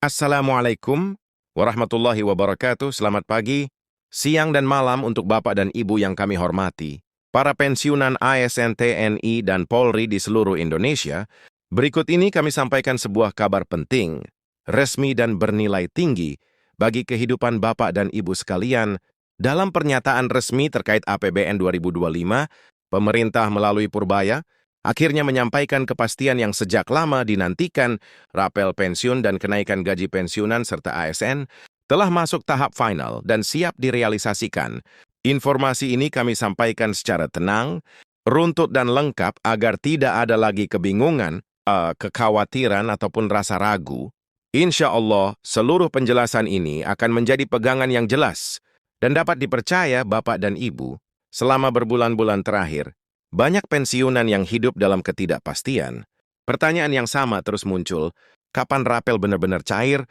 Assalamualaikum warahmatullahi wabarakatuh. Selamat pagi, siang dan malam untuk Bapak dan Ibu yang kami hormati. Para pensiunan ASN TNI dan Polri di seluruh Indonesia, berikut ini kami sampaikan sebuah kabar penting, resmi dan bernilai tinggi bagi kehidupan Bapak dan Ibu sekalian. Dalam pernyataan resmi terkait APBN 2025, pemerintah melalui Purbaya akhirnya menyampaikan kepastian yang sejak lama dinantikan. Rapel pensiun dan kenaikan gaji pensiunan serta ASN telah masuk tahap final dan siap direalisasikan. Informasi ini kami sampaikan secara tenang, runtut dan lengkap agar tidak ada lagi kebingungan, kekhawatiran ataupun rasa ragu. Insya Allah, seluruh penjelasan ini akan menjadi pegangan yang jelas dan dapat dipercaya Bapak dan Ibu selama berbulan-bulan terakhir. Banyak pensiunan yang hidup dalam ketidakpastian. Pertanyaan yang sama terus muncul, kapan rapel benar-benar cair?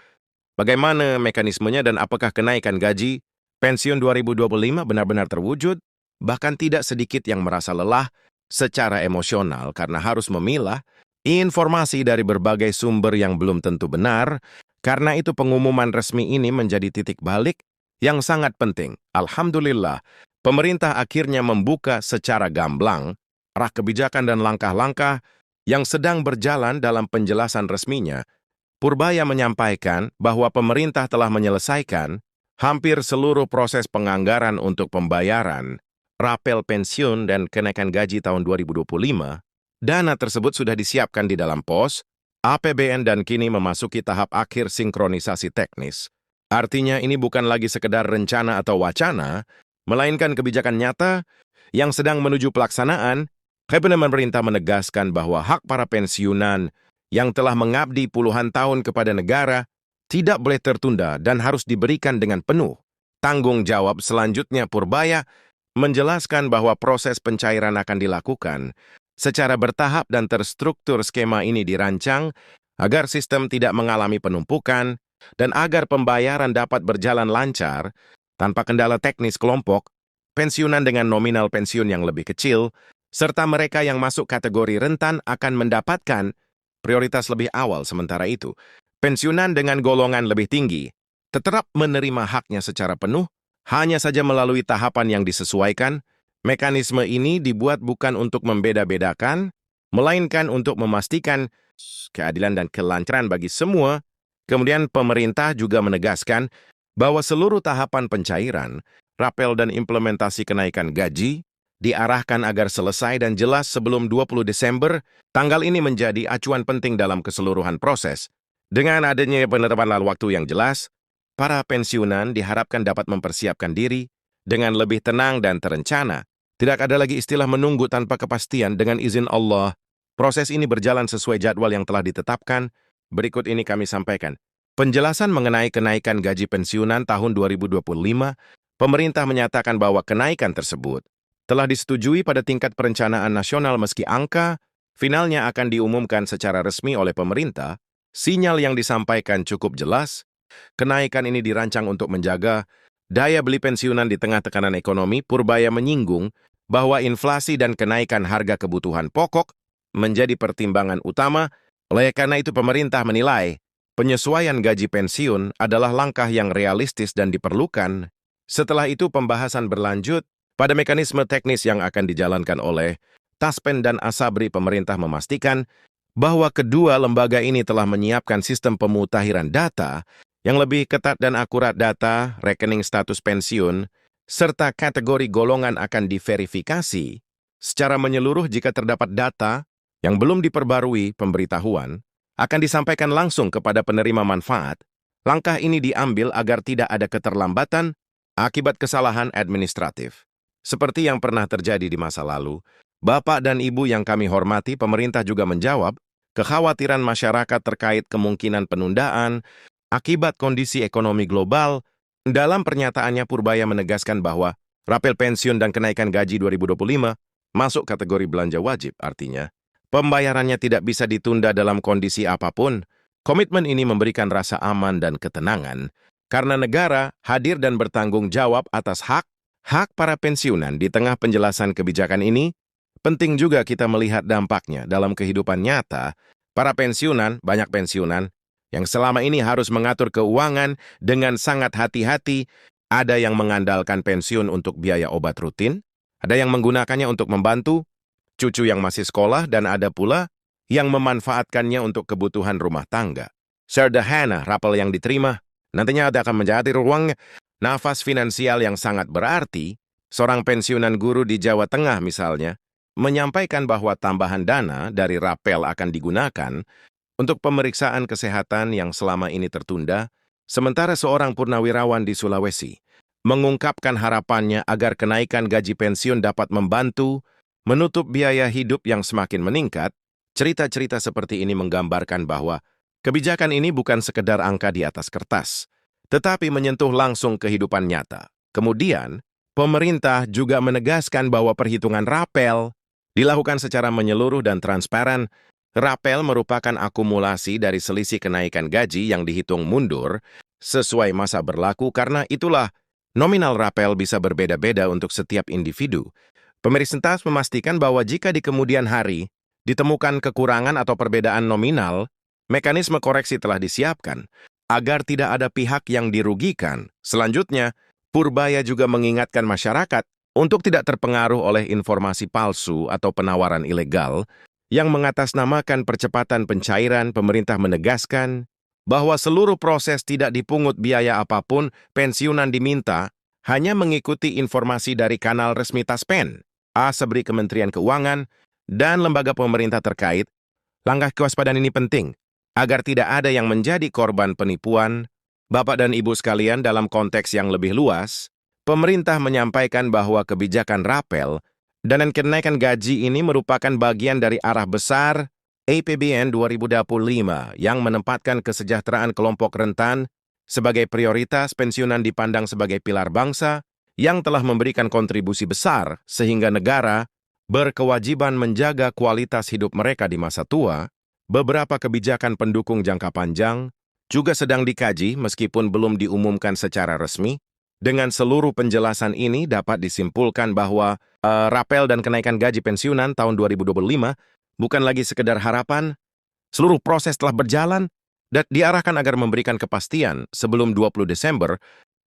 Bagaimana mekanismenya dan apakah kenaikan gaji pensiun 2025 benar-benar terwujud? Bahkan tidak sedikit yang merasa lelah secara emosional karena harus memilah informasi dari berbagai sumber yang belum tentu benar. Karena itu pengumuman resmi ini menjadi titik balik yang sangat penting. Alhamdulillah, pemerintah akhirnya membuka secara gamblang arah kebijakan dan langkah-langkah yang sedang berjalan dalam penjelasan resminya. Purbaya menyampaikan bahwa pemerintah telah menyelesaikan hampir seluruh proses penganggaran untuk pembayaran rapel pensiun dan kenaikan gaji tahun 2025. Dana tersebut sudah disiapkan di dalam pos APBN dan kini memasuki tahap akhir sinkronisasi teknis. Artinya ini bukan lagi sekedar rencana atau wacana, melainkan kebijakan nyata yang sedang menuju pelaksanaan. Kabinet pemerintah menegaskan bahwa hak para pensiunan yang telah mengabdi puluhan tahun kepada negara tidak boleh tertunda dan harus diberikan dengan penuh tanggung jawab. Selanjutnya, Purbaya menjelaskan bahwa proses pencairan akan dilakukan secara bertahap dan terstruktur. Skema ini dirancang agar sistem tidak mengalami penumpukan dan agar pembayaran dapat berjalan lancar tanpa kendala teknis. Kelompok pensiunan dengan nominal pensiun yang lebih kecil serta mereka yang masuk kategori rentan akan mendapatkan prioritas lebih awal. Sementara itu, pensiunan dengan golongan lebih tinggi tetap menerima haknya secara penuh, hanya saja melalui tahapan yang disesuaikan. Mekanisme ini dibuat bukan untuk membeda-bedakan, melainkan untuk memastikan keadilan dan kelancaran bagi semua. Kemudian pemerintah juga menegaskan bahwa seluruh tahapan pencairan, rapel dan implementasi kenaikan gaji diarahkan agar selesai dan jelas sebelum 20 Desember. Tanggal ini menjadi acuan penting dalam keseluruhan proses. Dengan adanya penetapan waktu yang jelas, para pensiunan diharapkan dapat mempersiapkan diri dengan lebih tenang dan terencana. Tidak ada lagi istilah menunggu tanpa kepastian. Dengan izin Allah, proses ini berjalan sesuai jadwal yang telah ditetapkan. Berikut ini kami sampaikan penjelasan mengenai kenaikan gaji pensiunan tahun 2025. Pemerintah menyatakan bahwa kenaikan tersebut telah disetujui pada tingkat perencanaan nasional meski angka finalnya akan diumumkan secara resmi oleh pemerintah. Sinyal yang disampaikan cukup jelas. Kenaikan ini dirancang untuk menjaga daya beli pensiunan di tengah tekanan ekonomi. Purbaya menyinggung bahwa inflasi dan kenaikan harga kebutuhan pokok menjadi pertimbangan utama. Oleh karena itu pemerintah menilai penyesuaian gaji pensiun adalah langkah yang realistis dan diperlukan. Setelah itu pembahasan berlanjut pada mekanisme teknis yang akan dijalankan oleh Taspen dan Asabri. Pemerintah memastikan bahwa kedua lembaga ini telah menyiapkan sistem pemutahiran data yang lebih ketat dan akurat. Data, rekening status pensiun, serta kategori golongan akan diverifikasi secara menyeluruh. Jika terdapat data yang belum diperbarui, pemberitahuan akan disampaikan langsung kepada penerima manfaat. Langkah ini diambil agar tidak ada keterlambatan akibat kesalahan administratif seperti yang pernah terjadi di masa lalu. Bapak dan Ibu yang kami hormati, pemerintah juga menjawab kekhawatiran masyarakat terkait kemungkinan penundaan akibat kondisi ekonomi global. Dalam pernyataannya, Purbaya menegaskan bahwa rapel pensiun dan kenaikan gaji 2025 masuk kategori belanja wajib. Artinya, pembayarannya tidak bisa ditunda dalam kondisi apapun. Komitmen ini memberikan rasa aman dan ketenangan karena negara hadir dan bertanggung jawab atas hak para pensiunan. Di tengah penjelasan kebijakan ini, penting juga kita melihat dampaknya dalam kehidupan nyata. Para pensiunan, banyak pensiunan yang selama ini harus mengatur keuangan dengan sangat hati-hati. Ada yang mengandalkan pensiun untuk biaya obat rutin, ada yang menggunakannya untuk membantu cucu yang masih sekolah, dan ada pula yang memanfaatkannya untuk kebutuhan rumah tangga. Sederhana, rapel yang diterima nantinya akan menjadi ruang nafas finansial yang sangat berarti. Seorang pensiunan guru di Jawa Tengah misalnya menyampaikan bahwa tambahan dana dari rapel akan digunakan untuk pemeriksaan kesehatan yang selama ini tertunda, sementara seorang purnawirawan di Sulawesi mengungkapkan harapannya agar kenaikan gaji pensiun dapat membantu menutup biaya hidup yang semakin meningkat. Cerita-cerita seperti ini menggambarkan bahwa kebijakan ini bukan sekedar angka di atas kertas, tetapi menyentuh langsung kehidupan nyata. Kemudian, pemerintah juga menegaskan bahwa perhitungan rapel dilakukan secara menyeluruh dan transparan. Rapel merupakan akumulasi dari selisih kenaikan gaji yang dihitung mundur sesuai masa berlaku. Karena itulah, nominal rapel bisa berbeda-beda untuk setiap individu. Pemerintah memastikan bahwa jika di kemudian hari ditemukan kekurangan atau perbedaan nominal, mekanisme koreksi telah disiapkan agar tidak ada pihak yang dirugikan. Selanjutnya, Purbaya juga mengingatkan masyarakat untuk tidak terpengaruh oleh informasi palsu atau penawaran ilegal yang mengatasnamakan percepatan pencairan. Pemerintah menegaskan bahwa seluruh proses tidak dipungut biaya apapun. Pensiunan diminta hanya mengikuti informasi dari kanal resmi Taspen, ASBRI, Kementerian Keuangan, dan lembaga pemerintah terkait. Langkah kewaspadaan ini penting agar tidak ada yang menjadi korban penipuan. Bapak dan Ibu sekalian, dalam konteks yang lebih luas, pemerintah menyampaikan bahwa kebijakan rapel dan kenaikan gaji ini merupakan bagian dari arah besar APBN 2025 yang menempatkan kesejahteraan kelompok rentan sebagai prioritas. Pensiunan dipandang sebagai pilar bangsa yang telah memberikan kontribusi besar sehingga negara berkewajiban menjaga kualitas hidup mereka di masa tua. Beberapa kebijakan pendukung jangka panjang juga sedang dikaji meskipun belum diumumkan secara resmi. Dengan seluruh penjelasan ini dapat disimpulkan bahwa rapel dan kenaikan gaji pensiunan tahun 2025 bukan lagi sekedar harapan. Seluruh proses telah berjalan dan diarahkan agar memberikan kepastian sebelum 20 Desember.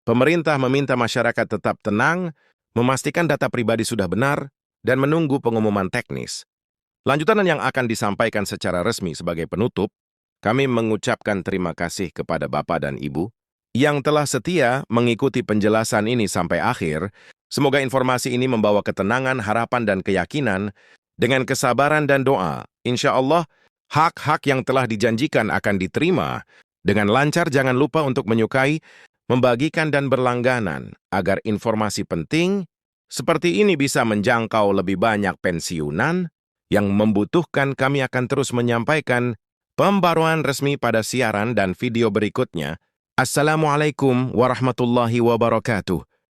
Pemerintah meminta masyarakat tetap tenang, memastikan data pribadi sudah benar, dan menunggu pengumuman teknis. Lanjutan yang akan disampaikan secara resmi. Sebagai penutup, kami mengucapkan terima kasih kepada Bapak dan Ibu yang telah setia mengikuti penjelasan ini sampai akhir. Semoga informasi ini membawa ketenangan, harapan, dan keyakinan. Dengan kesabaran dan doa, insya Allah, hak-hak yang telah dijanjikan akan diterima dengan lancar. Jangan lupa untuk menyukai, membagikan, dan berlangganan agar informasi penting seperti ini bisa menjangkau lebih banyak pensiunan yang membutuhkan. Kami akan terus menyampaikan pembaruan resmi pada siaran dan video berikutnya. Assalamualaikum warahmatullahi wabarakatuh.